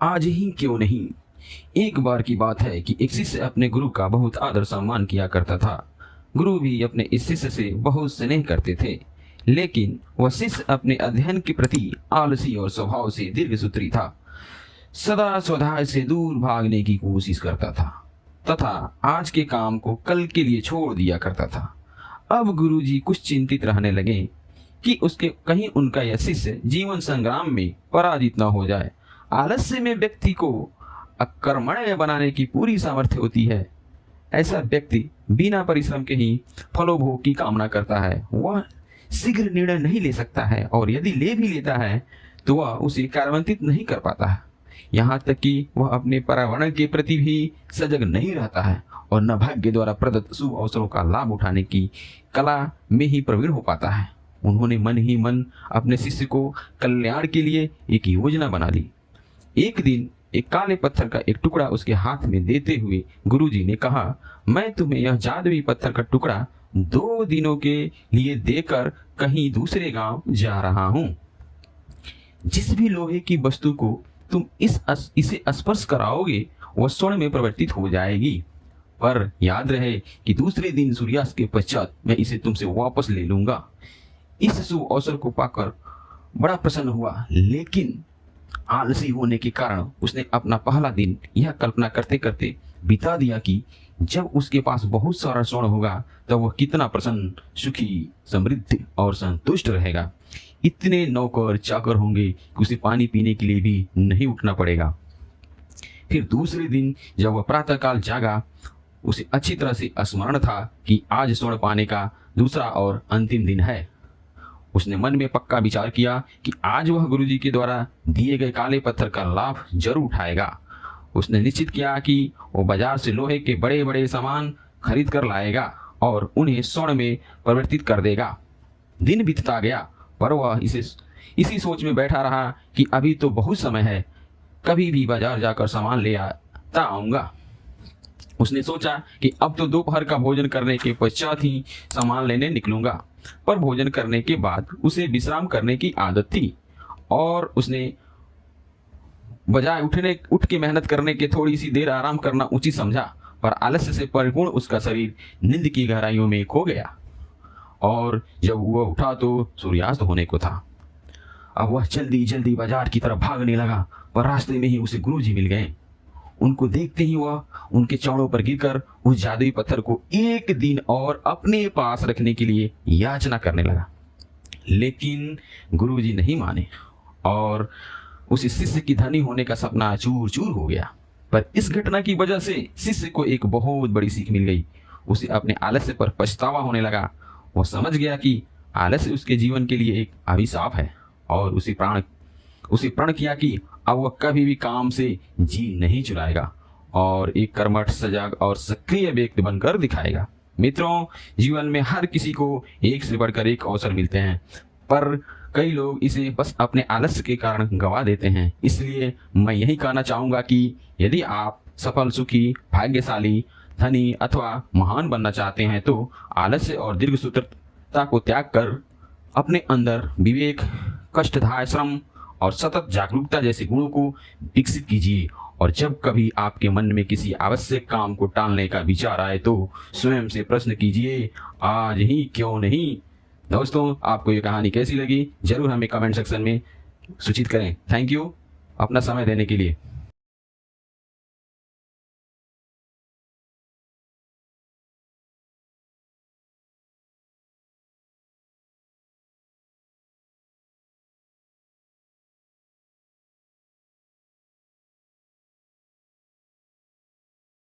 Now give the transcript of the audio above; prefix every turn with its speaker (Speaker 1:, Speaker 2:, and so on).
Speaker 1: आज ही क्यों नहीं। एक बार की बात है कि एक शिष्य अपने गुरु का बहुत आदर सम्मान किया करता था। गुरु भी अपने इस शिष्य से बहुत स्नेह करते थे, लेकिन वह शिष्य अपने अध्ययन के प्रति आलसी और स्वभाव से दीर्घसूत्री था। सदा स्वाध्याय से दूर भागने की कोशिश करता था तथा आज के काम को कल के लिए छोड़ दिया करता था। अब गुरुजी कुछ चिंतित रहने लगे कि उसके कहीं उनका यह शिष्य जीवन संग्राम में पराजित न हो जाए। आलस्य में व्यक्ति को अकर्मण्य बनाने की पूरी सामर्थ्य होती है। ऐसा व्यक्ति बिना परिश्रम के ही फलोभोग की कामना करता है। वह शीघ्र निर्णय नहीं ले सकता है और यदि ले भी लेता है तो वह उसे कार्यान्वित नहीं कर पाता है। यहाँ तक कि वह अपने पर्यावरण के प्रति भी सजग नहीं रहता है और न भाग्य द्वारा प्रदत्त शुभ अवसरों का लाभ उठाने की कला में ही प्रवीण हो पाता है। उन्होंने मन ही मन अपने शिष्य को कल्याण के लिए एक योजना बना ली। एक दिन एक काले पत्थर का एक टुकड़ा उसके हाथ में देते हुए गुरुजी ने कहा, मैं तुम्हें यह जादुई पत्थर का टुकड़ा 2 दिनों के लिए देकर कहीं दूसरे गांव जा रहा हूं। जिस भी लोहे की वस्तु को तुम इसे स्पर्श कराओगे वह स्वर्ण में परिवर्तित हो जाएगी, पर याद रहे कि दूसरे दिन सूर्यास्त के पश्चात मैं इसे तुमसे वापस ले लूंगा। इस शुभ अवसर को पाकर बड़ा प्रसन्न हुआ, लेकिन आलसी होने के कारण उसने अपना पहला दिन यह कल्पना करते करते बिता दिया कि जब उसके पास बहुत सारा स्वर्ण होगा तब वह कितना प्रसन्न, सुखी, समृद्ध और संतुष्ट रहेगा। इतने नौकर चाकर होंगे कि उसे पानी पीने के लिए भी नहीं उठना पड़ेगा। फिर दूसरे दिन जब वह प्रातःकाल जागा, उसे अच्छी तरह से स्मरण था कि आज स्वर्ण पाने का दूसरा और अंतिम दिन है। उसने मन में पक्का विचार किया कि आज वह गुरुजी के द्वारा दिए गए काले पत्थर का लाभ जरूर उठाएगा। उसने निश्चित किया कि वो बाजार से लोहे के बड़े बड़े सामान खरीद कर लाएगा और उन्हें स्वर्ण में परिवर्तित कर देगा। दिन बीतता गया, पर वह इसी सोच में बैठा रहा कि अभी तो बहुत समय है, कभी भी बाजार जाकर सामान ले आता आऊंगा। उसने सोचा कि अब तो दोपहर का भोजन करने के पश्चात ही सामान लेने निकलूंगा, पर भोजन करने के बाद उसे विश्राम करने की आदत थी और उसने बजाय उठ के मेहनत करने के थोड़ी सी देर आराम करना उचित समझा। पर आलस्य से परिपूर्ण उसका शरीर नींद की गहराइयों में खो गया और जब वह उठा तो सूर्यास्त होने को था। अब वह जल्दी जल्दी बाजार की तरफ भागने लगा, पर रास्ते में ही उसे गुरुजी मिल गए। उनको देखते ही वह उनके चरणों पर गिरकर उस जादुई पत्थर को एक दिन और अपने पास रखने के लिए याचना करने लगा, लेकिन गुरुजी नहीं माने और उस शिष्य की धनी होने का सपना चूर चूर हो गया। पर इस घटना की वजह से शिष्य को एक बहुत बड़ी सीख मिल गई। उसे अपने आलस्य पर पछतावा होने लगा। वह समझ गया कि आलस्य उसके जीवन के लिए एक अभिशाप है और उसे प्रण किया कि अब वह कभी भी काम से जी नहीं चुराएगा और एक कर्मठ, सजग और सक्रिय व्यक्ति बनकर दिखाएगा। मित्रों, जीवन में हर किसी को एक से बढ़कर एक अवसर मिलते हैं, पर कई लोग इसे बस अपने आलस्य के कारण गंवा देते हैं। इसलिए मैं यही कहना चाहूँगा कि यदि आप सफल, सुखी, भाग्यशाली, धनी अथवा महान बनना चाहते हैं तो आलस्य और दीर्घसूत्रता को त्याग कर अपने अंदर विवेक, कष्टदायक श्रम और सतत जागरूकता जैसे गुणों को विकसित कीजिए। और जब कभी आपके मन में किसी आवश्यक काम को टालने का विचार आए तो स्वयं से प्रश्न कीजिए, आज ही क्यों नहीं। दोस्तों, आपको ये कहानी कैसी लगी जरूर हमें कमेंट सेक्शन में सूचित करें। थैंक यू अपना समय देने के लिए।